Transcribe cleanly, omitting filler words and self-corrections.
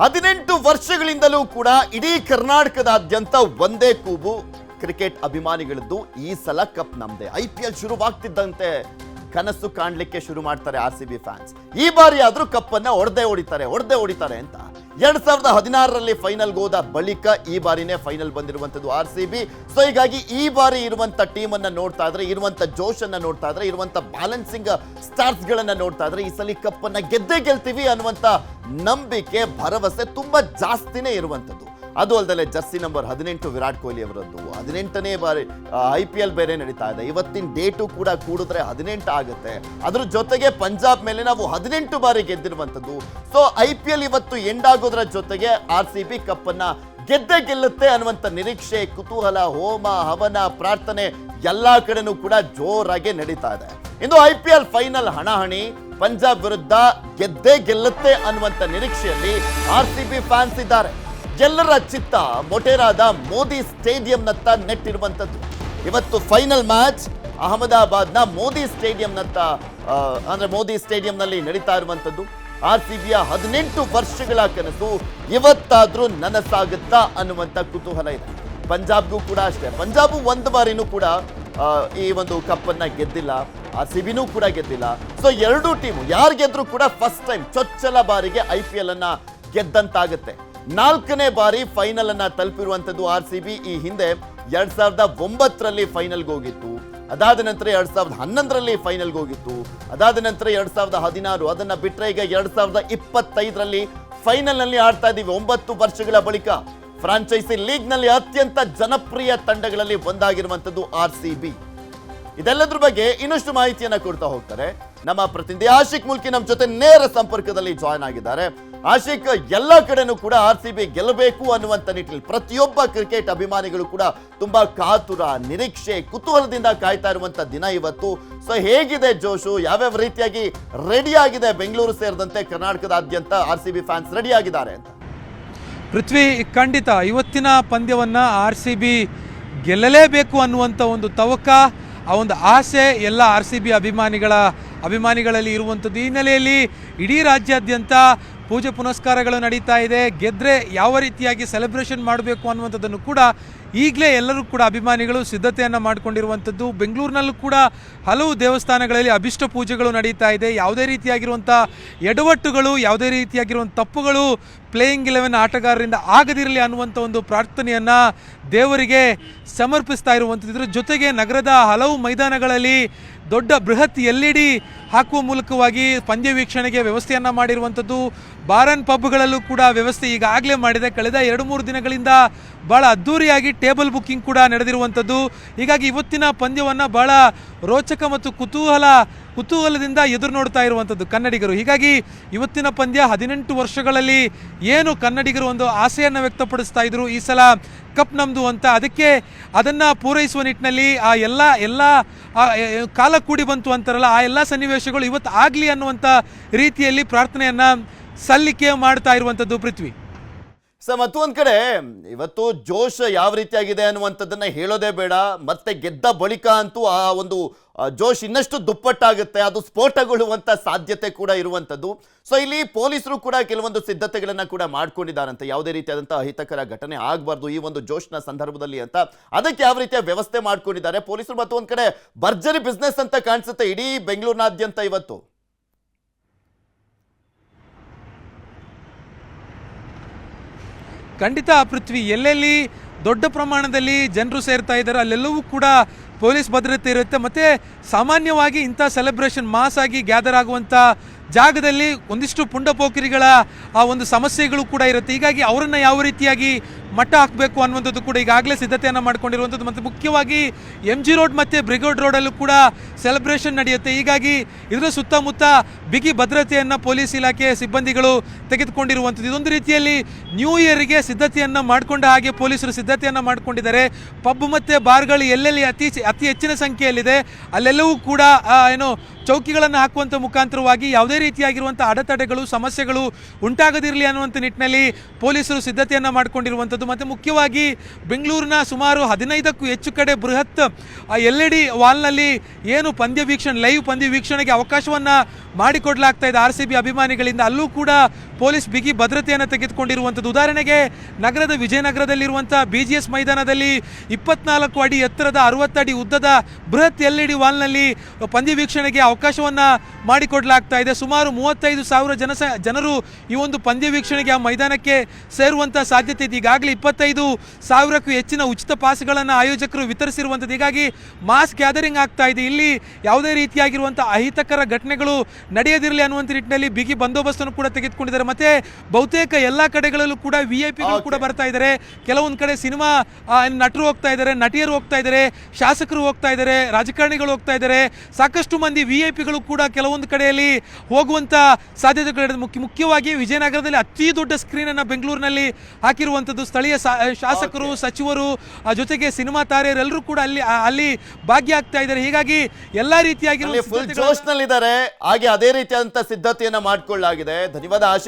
18 ವರ್ಷಗಳಿಂದಲೂ ಕೂಡ ಇಡೀ ಕರ್ನಾಟಕದಾದ್ಯಂತ ಒಂದೇ ಕೂಗು ಕ್ರಿಕೆಟ್ ಅಭಿಮಾನಿಗಳದ್ದು, ಈ ಸಲ ಕಪ್ ನಮ್ದೆ. IPL ಶುರುವಾಗ್ತಿದ್ದಂತೆ ಕನಸು ಕಾಣಲಿಕ್ಕೆ ಶುರು ಮಾಡ್ತಾರೆ RCB ಫ್ಯಾನ್ಸ್. ಈ ಬಾರಿ ಆದ್ರೂ ಕಪ್ ಅನ್ನ ಹೊಡೆದೇ ಹೊಡಿತಾರೆ ಅಂತ 2016ರಲ್ಲಿ ಫೈನಲ್ಗೆ ಹೋದ ಬಳಿಕ ಈ ಬಾರಿನೇ ಫೈನಲ್ ಬಂದಿರುವಂತದ್ದು RCB. ಸೊ ಹೀಗಾಗಿ ಈ ಬಾರಿ ಇರುವಂತ ಟೀಮ್ ಅನ್ನ ನೋಡ್ತಾ ಇದ್ರೆ, ಇರುವಂತ ಜೋಶ್ ಅನ್ನ ನೋಡ್ತಾ ಇದ್ರೆ, ಇರುವಂತ ಬ್ಯಾಲೆನ್ಸಿಂಗ್ ಸ್ಟಾರ್ಸ್ ಗಳನ್ನ ನೋಡ್ತಾ ಇದ್ರೆ, ಈ ಸಲ ಕಪ್ ಅನ್ನ ಗೆಲ್ತೀವಿ ಅನ್ನುವಂತ ನಂಬಿಕೆ ಭರವಸೆ ತುಂಬಾ ಜಾಸ್ತಿನೇ ಇರುವಂತದ್ದು. ಅದು ಅಲ್ಲದೆ ಜರ್ಸಿ ನಂಬರ್ 18 ವಿರಾಟ್ ಕೊಹ್ಲಿ ಅವರದ್ದು 18ನೇ ಬಾರಿ IPL ಬೇರೆ ನಡೀತಾ ಇದೆ. ಇವತ್ತಿನ ಡೇಟು ಕೂಡ ಕೂಡಿದ್ರೆ 18 ಆಗುತ್ತೆ. ಅದ್ರ ಜೊತೆಗೆ ಪಂಜಾಬ್ ಮೇಲೆ ನಾವು 18 ಬಾರಿ ಗೆದ್ದಿರುವಂತದ್ದು. ಸೊ IPL ಇವತ್ತು ಎಂಡ್ ಆಗೋದ್ರ ಜೊತೆಗೆ RCB ಕಪ್ ಅನ್ನ ಗೆಲ್ಲುತ್ತೆ ಅನ್ನುವಂತ ನಿರೀಕ್ಷೆ, ಕುತೂಹಲ, ಹೋಮ ಹವನ, ಪ್ರಾರ್ಥನೆ ಎಲ್ಲಾ ಕಡೆನೂ ಕೂಡ ಜೋರಾಗಿ ನಡೀತಾ ಇದೆ. ಇಂದು IPL ಫೈನಲ್ ಹಣಾಹಣಿ ಪಂಜಾಬ್ ವಿರುದ್ಧ ಗೆಲ್ಲುತ್ತೆ ಅನ್ನುವಂತ ನಿರೀಕ್ಷೆಯಲ್ಲಿ RCB ಫ್ಯಾನ್ಸ್ ಇದ್ದಾರೆ. ಎಲ್ಲರ ಚಿತ್ತ ಮೊಟೇರಾದ ಮೋದಿ ಸ್ಟೇಡಿಯಂನತ್ತ ನೆಟ್ಟಿರುವಂಥದ್ದು. ಇವತ್ತು ಫೈನಲ್ ಮ್ಯಾಚ್ ಅಹಮದಾಬಾದ್ನ ಮೋದಿ ಸ್ಟೇಡಿಯಂನತ್ತ ಅಂದ್ರೆ ಮೋದಿ ಸ್ಟೇಡಿಯಂನಲ್ಲಿ ನಡೀತಾ ಇರುವಂಥದ್ದು. RCBಯ 18 ವರ್ಷಗಳ ಕನಸು ಇವತ್ತಾದ್ರೂ ನನಸಾಗುತ್ತಾ ಅನ್ನುವಂಥ ಕುತೂಹಲ ಇದೆ. ಪಂಜಾಬ್ಗೂ ಕೂಡ ಅಷ್ಟೇ. ಪಂಜಾಬ್ ಒಂದು ಬಾರಿನೂ ಕೂಡ ಈ ಒಂದು ಕಪ್ ಅನ್ನ ಗೆದ್ದಿಲ್ಲ, RCBನೂ ಕೂಡ ಗೆದ್ದಿಲ್ಲ. ಸೊ ಎರಡೂ ಟೀಮು ಯಾರು ಗೆದ್ರು ಕೂಡ ಫಸ್ಟ್ ಟೈಮ್ ಚೊಚ್ಚಲ ಬಾರಿಗೆ IPL ಅನ್ನ ಗೆದ್ದಂತಾಗುತ್ತೆ. 4ನೇ ಬಾರಿ ಫೈನಲ್ ಅನ್ನ ತಲುಪಿರುವಂತದ್ದು RCB. ಈ ಹಿಂದೆ 2009ರಲ್ಲಿ ಫೈನಲ್ಗೆ ಹೋಗಿತ್ತು, ಅದಾದ ನಂತರ 2011ರಲ್ಲಿ ಫೈನಲ್ಗೆ ಹೋಗಿತ್ತು, ಅದಾದ ನಂತರ 2016, ಅದನ್ನ ಬಿಟ್ಟರೆ ಈಗ 2025ರಲ್ಲಿ ಫೈನಲ್ ನಲ್ಲಿ ಆಡ್ತಾ ಇದೀವಿ. 9 ವರ್ಷಗಳ ಬಳಿಕ ಫ್ರಾಂಚೈಸಿ ಲೀಗ್ ನಲ್ಲಿ ಅತ್ಯಂತ ಜನಪ್ರಿಯ ತಂಡಗಳಲ್ಲಿ ಒಂದಾಗಿರುವಂತದ್ದು RCB. ಇದೆಲ್ಲದ್ರ ಬಗ್ಗೆ ಇನ್ನಷ್ಟು ಮಾಹಿತಿಯನ್ನ ಕೊಡ್ತಾ ಹೋಗ್ತಾರೆ ನಮ್ಮ ಪ್ರತಿನಿಧಿ ಆಶಿಕ್ ಮುಲ್ಕಿ. ನಮ್ಮ ಜೊತೆ ನೇರ ಸಂಪರ್ಕದಲ್ಲಿ ಜಾಯ್ನ್ ಆಗಿದ್ದಾರೆ. ಆಶಿಕ್, ಎಲ್ಲ ಕಡೆನೂ ಕೂಡ RCB ಗೆಲ್ಲಬೇಕು ಅನ್ನುವಂತ ನಿಟ್ಟಿನಲ್ಲಿ ಪ್ರತಿಯೊಬ್ಬ ಕ್ರಿಕೆಟ್ ಅಭಿಮಾನಿಗಳು ಕೂಡ ತುಂಬಾ ಕಾತುರ, ನಿರೀಕ್ಷೆ, ಕುತೂಹಲದಿಂದ ಕಾಯ್ತಾ ಇರುವಂತ ದಿನ ಇವತ್ತು. ಸೊ ಹೇಗಿದೆ ಜೋಶು, ಯಾವ್ಯಾವ ರೀತಿಯಾಗಿ ರೆಡಿ ಆಗಿದೆ ಬೆಂಗಳೂರು ಸೇರಿದಂತೆ ಕರ್ನಾಟಕದಾದ್ಯಂತ RCB ಫ್ಯಾನ್ಸ್ ರೆಡಿ ಆಗಿದ್ದಾರೆ ಅಂತ? ಪೃಥ್ವಿ, ಖಂಡಿತ ಇವತ್ತಿನ ಪಂದ್ಯವನ್ನ RCB ಗೆಲ್ಲಲೇಬೇಕು ಅನ್ನುವಂಥ ಒಂದು ತವಕ, ಆ ಒಂದು ಆಸೆ ಎಲ್ಲ RCB ಅಭಿಮಾನಿಗಳಲ್ಲಿ ಇರುವಂಥದ್ದು. ಈ ಹಿನ್ನೆಲೆಯಲ್ಲಿ ಇಡೀ ರಾಜ್ಯಾದ್ಯಂತ ಪೂಜೆ ಪುನಸ್ಕಾರಗಳು ನಡೀತಾ ಇದೆ. ಗೆದ್ರೆ ಯಾವ ರೀತಿಯಾಗಿ ಸೆಲೆಬ್ರೇಷನ್ ಮಾಡಬೇಕು ಅನ್ನುವಂಥದ್ದನ್ನು ಕೂಡ ಈಗಲೇ ಎಲ್ಲರೂ ಕೂಡ ಅಭಿಮಾನಿಗಳು ಸಿದ್ಧತೆಯನ್ನು ಮಾಡಿಕೊಂಡಿರುವಂಥದ್ದು. ಬೆಂಗಳೂರಿನಲ್ಲೂ ಕೂಡ ಹಲವು ದೇವಸ್ಥಾನಗಳಲ್ಲಿ ಅಭಿಷ್ಟ ಪೂಜೆಗಳು ನಡೀತಾ ಇದೆ. ಯಾವುದೇ ರೀತಿಯಾಗಿರುವಂಥ ಎಡವಟ್ಟುಗಳು, ಯಾವುದೇ ರೀತಿಯಾಗಿರುವಂಥ ತಪ್ಪುಗಳು ಪ್ಲೇಯಿಂಗ್ 11 ಆಟಗಾರರಿಂದ ಆಗದಿರಲಿ ಅನ್ನುವಂಥ ಒಂದು ಪ್ರಾರ್ಥನೆಯನ್ನು ದೇವರಿಗೆ ಸಮರ್ಪಿಸ್ತಾ ಇರುವಂಥದ್ದು. ಇದರ ಜೊತೆಗೆ ನಗರದ ಹಲವು ಮೈದಾನಗಳಲ್ಲಿ ದೊಡ್ಡ ಬೃಹತ್ LED ಹಾಕುವ ಮೂಲಕವಾಗಿ ಪಂದ್ಯ ವೀಕ್ಷಣೆಗೆ ವ್ಯವಸ್ಥೆಯನ್ನು ಮಾಡಿರುವಂಥದ್ದು. ಬಾರ್ ಆ್ಯಂಡ್ ಪಬ್ಗಳಲ್ಲೂ ಕೂಡ ವ್ಯವಸ್ಥೆ ಈಗಾಗಲೇ ಮಾಡಿದೆ. ಕಳೆದ 2-3 ದಿನಗಳಿಂದ ಭಾಳ ಅದ್ಧೂರಿಯಾಗಿ ಟೇಬಲ್ ಬುಕ್ಕಿಂಗ್ ಕೂಡ ನಡೆದಿರುವಂಥದ್ದು. ಹೀಗಾಗಿ ಇವತ್ತಿನ ಪಂದ್ಯವನ್ನು ಭಾಳ ರೋಚಕ ಮತ್ತು ಕುತೂಹಲದಿಂದ ಎದುರು ನೋಡ್ತಾ ಇರುವಂಥದ್ದು ಕನ್ನಡಿಗರು. ಹೀಗಾಗಿ ಇವತ್ತಿನ ಪಂದ್ಯ 18 ವರ್ಷಗಳಲ್ಲಿ ಏನು ಕನ್ನಡಿಗರು ಒಂದು ಆಸೆಯನ್ನು ವ್ಯಕ್ತಪಡಿಸ್ತಾ ಇದ್ರು, ಈ ಸಲ ಕಪ್ ನಮ್ಮದು ಅಂತ, ಅದನ್ನು ಪೂರೈಸುವ ನಿಟ್ಟಿನಲ್ಲಿ ಆ ಎಲ್ಲ ಕಾಲ ಕೂಡಿ ಬಂತು ಅಂತಾರಲ್ಲ, ಆ ಎಲ್ಲ ಸನ್ನಿವೇಶಗಳು ಇವತ್ತು ಆಗಲಿ ಅನ್ನುವಂಥ ರೀತಿಯಲ್ಲಿ ಪ್ರಾರ್ಥನೆಯನ್ನು ಸಲ್ಲಿಕೆ ಮಾಡ್ತಾ ಇರುವಂಥದ್ದು ಪೃಥ್ವಿ. ಸರ್, ಮತ್ತೊಂದು ಕಡೆ ಇವತ್ತು ಜೋಶ್ ಯಾವ ರೀತಿಯಾಗಿದೆ ಅನ್ನುವಂಥದ್ದನ್ನ ಹೇಳೋದೇ ಬೇಡ. ಮತ್ತೆ ಗೆದ್ದ ಬಳಿಕ ಅಂತೂ ಆ ಒಂದು ಜೋಶ್ ಇನ್ನಷ್ಟು ದುಪ್ಪಟ್ಟಾಗುತ್ತೆ, ಅದು ಸ್ಫೋಟಗೊಳ್ಳುವಂಥ ಸಾಧ್ಯತೆ ಕೂಡ ಇರುವಂಥದ್ದು. ಸೊ ಇಲ್ಲಿ ಪೊಲೀಸರು ಕೂಡ ಕೆಲವೊಂದು ಸಿದ್ಧತೆಗಳನ್ನ ಕೂಡ ಮಾಡ್ಕೊಂಡಿದ್ದಾರಂತೆ. ಯಾವುದೇ ರೀತಿಯಾದಂಥ ಅಹಿತಕರ ಘಟನೆ ಆಗಬಾರ್ದು ಈ ಒಂದು ಜೋಶ್ನ ಸಂದರ್ಭದಲ್ಲಿ ಅಂತ, ಅದಕ್ಕೆ ಯಾವ ರೀತಿಯ ವ್ಯವಸ್ಥೆ ಮಾಡ್ಕೊಂಡಿದ್ದಾರೆ ಪೊಲೀಸರು. ಮತ್ತೊಂದು ಕಡೆ ಭರ್ಜರಿ ಬಿಸ್ನೆಸ್ ಅಂತ ಕಾಣಿಸುತ್ತೆ ಇಡೀ ಬೆಂಗಳೂರಿನಾದ್ಯಂತ ಇವತ್ತು. ಖಂಡಿತ ಪೃಥ್ವಿ, ಎಲ್ಲೆಲ್ಲಿ ದೊಡ್ಡ ಪ್ರಮಾಣದಲ್ಲಿ ಜನರು ಸೇರ್ತಾ ಇದ್ದಾರೆ ಅಲ್ಲೆಲ್ಲವೂ ಕೂಡ ಪೊಲೀಸ್ ಭದ್ರತೆ ಇರುತ್ತೆ. ಮತ್ತು ಸಾಮಾನ್ಯವಾಗಿ ಇಂಥ ಸೆಲೆಬ್ರೇಷನ್ ಮಾಸ್ ಆಗಿ ಗ್ಯಾದರ್ ಆಗುವಂಥ ಜಾಗದಲ್ಲಿ ಒಂದಿಷ್ಟು ಪುಂಡಪೋಖರಿಗಳ ಆ ಒಂದು ಸಮಸ್ಯೆಗಳು ಕೂಡ ಇರುತ್ತೆ. ಹೀಗಾಗಿ ಅವರನ್ನು ಯಾವ ರೀತಿಯಾಗಿ ಮಟ್ಟ ಹಾಕಬೇಕು ಅನ್ನುವಂಥದ್ದು ಕೂಡ ಈಗಾಗಲೇ ಸಿದ್ಧತೆಯನ್ನು ಮಾಡ್ಕೊಂಡಿರುವಂಥದ್ದು. ಮತ್ತು ಮುಖ್ಯವಾಗಿ MG ರೋಡ್ ಮತ್ತು ಬ್ರಿಗೇಡ್ ರೋಡಲ್ಲೂ ಕೂಡ ಸೆಲೆಬ್ರೇಷನ್ ನಡೆಯುತ್ತೆ. ಹೀಗಾಗಿ ಇದರ ಸುತ್ತಮುತ್ತ ಬಿಗಿ ಭದ್ರತೆಯನ್ನು ಪೊಲೀಸ್ ಇಲಾಖೆ ಸಿಬ್ಬಂದಿಗಳು ತೆಗೆದುಕೊಂಡಿರುವಂಥದ್ದು. ಇದೊಂದು ರೀತಿಯಲ್ಲಿ ನ್ಯೂ ಇಯರ್ಗೆ ಸಿದ್ಧತೆಯನ್ನು ಮಾಡಿಕೊಂಡ ಹಾಗೆ ಪೊಲೀಸರು ಸಿದ್ಧತೆಯನ್ನು ಮಾಡಿಕೊಂಡಿದ್ದಾರೆ. ಪಬ್ ಮತ್ತು ಬಾರ್ಗಳು ಎಲ್ಲೆಲ್ಲಿ ಅತಿ ಹೆಚ್ಚಿನ ಸಂಖ್ಯೆಯಲ್ಲಿದೆ ಅಲ್ಲೆಲ್ಲವೂ ಕೂಡ ಚೌಕಿಗಳನ್ನು ಹಾಕುವಂಥ ಮುಖಾಂತರವಾಗಿ ಯಾವುದೇ ರೀತಿಯಾಗಿರುವಂಥ ಅಡೆತಡೆಗಳು, ಸಮಸ್ಯೆಗಳು ಉಂಟಾಗದಿರಲಿ ಅನ್ನುವಂಥ ನಿಟ್ಟಿನಲ್ಲಿ ಪೊಲೀಸರು ಸಿದ್ಧತೆಯನ್ನು ಮಾಡಿಕೊಂಡಿರುವಂಥದ್ದು. ಮತ್ತು ಮುಖ್ಯವಾಗಿ ಬೆಂಗಳೂರಿನ ಸುಮಾರು 15ಕ್ಕೂ ಹೆಚ್ಚು ಕಡೆ ಬೃಹತ್ LED ವಾಲ್ನಲ್ಲಿ ಏನು ಲೈವ್ ಪಂದ್ಯ ವೀಕ್ಷಣೆಗೆ ಅವಕಾಶವನ್ನು ಮಾಡಿಕೊಡ್ಲಾಗ್ತಾ ಇದೆ RCB ಅಭಿಮಾನಿಗಳಿಂದ. ಅಲ್ಲೂ ಕೂಡ ಪೊಲೀಸ್ ಬಿಗಿ ಭದ್ರತೆಯನ್ನು ತೆಗೆದುಕೊಂಡಿರುವಂಥದ್ದು. ಉದಾಹರಣೆಗೆ ನಗರದ ವಿಜಯನಗರದಲ್ಲಿರುವಂಥ BGS ಮೈದಾನದಲ್ಲಿ 24 ಅಡಿ ಎತ್ತರದ 60 ಅಡಿ ಉದ್ದದ ಬೃಹತ್ LED ವಾಲ್ನಲ್ಲಿ ಪಂದ್ಯ ವೀಕ್ಷಣೆಗೆ ಅವಕಾಶವನ್ನು ಮಾಡಿಕೊಡ್ಲಾಗ್ತಾ ಇದೆ. ಸುಮಾರು 35,000 ಜನರು ಈ ಒಂದು ಪಂದ್ಯ ವೀಕ್ಷಣೆಗೆ ಆ ಮೈದಾನಕ್ಕೆ ಸೇರುವಂಥ ಸಾಧ್ಯತೆ ಇದೆ. ಈಗಾಗಲೇ 25,000ಕ್ಕೂ ಹೆಚ್ಚಿನ ಉಚಿತ ಪಾಸ್ಗಳನ್ನು ಆಯೋಜಕರು ವಿತರಿಸಿರುವಂಥದ್ದು. ಹೀಗಾಗಿ ಮಾಸ್ ಗ್ಯಾದರಿಂಗ್ ಆಗ್ತಾ ಇದೆ. ಇಲ್ಲಿ ಯಾವುದೇ ರೀತಿಯಾಗಿರುವಂಥ ಅಹಿತಕರ ಘಟನೆಗಳು ನಡೆಯದಿರಲಿ ಅನ್ನುವಂಥ ನಿಟ್ಟಿನಲ್ಲಿ ಬಿಗಿ ಬಂದೋಬಸ್ತನ್ನು ಕೂಡ ತೆಗೆದುಕೊಂಡಿದ್ದಾರೆ. ಮತ್ತೆ ಬಹುತೇಕ ಎಲ್ಲ ಕಡೆಗಳಲ್ಲೂ ಕೂಡ VIP ಕೂಡ ಬರ್ತಾ ಇದ್ದಾರೆ. ಕೆಲವೊಂದು ಕಡೆ ಸಿನಿಮಾ ನಟರು ಹೋಗ್ತಾ ಇದ್ದಾರೆ, ನಟಿಯರು ಹೋಗ್ತಾ ಇದ್ದಾರೆ, ಶಾಸಕರು ಹೋಗ್ತಾ ಇದ್ದಾರೆ, ರಾಜಕಾರಣಿಗಳು ಹೋಗ್ತಾ ಇದ್ದಾರೆ. ಸಾಕಷ್ಟು ಮಂದಿ VIPಗಳು ಕೂಡ ಕೆಲವೊಂದು ಕಡೆಯಲ್ಲಿ ಹೋಗುವಂಥ ಸಾಧ್ಯತೆಗಳಿದೆ. ಮುಖ್ಯವಾಗಿ ವಿಜಯನಗರದಲ್ಲಿ ಅತಿ ದೊಡ್ಡ ಸ್ಕ್ರೀನ್ ಅನ್ನು ಬೆಂಗಳೂರಿನಲ್ಲಿ ಹಾಕಿರುವಂಥದ್ದು. ಸ್ಥಳೀಯ ಶಾಸಕರು, ಸಚಿವರು, ಜೊತೆಗೆ ಸಿನಿಮಾ ತಾರೆಯರೆಲ್ಲರೂ ಕೂಡ ಅಲ್ಲಿ ಭಾಗಿಯಾಗ್ತಾ ಇದ್ದಾರೆ. ಹೀಗಾಗಿ ಎಲ್ಲಾ ರೀತಿಯಾಗಿ ಫುಲ್ ಜೋಶ್ ನಲ್ಲಿದ್ದಾರೆ. ಹಾಗೆ ಅದೇ ರೀತಿಯಾದಂತ ಸಿದ್ಧತೆಯನ್ನ ಮಾಡಿಕೊಳ್ಳಲಾಗಿದೆ. ಧನ್ಯವಾದ ಆಶೀಶ್.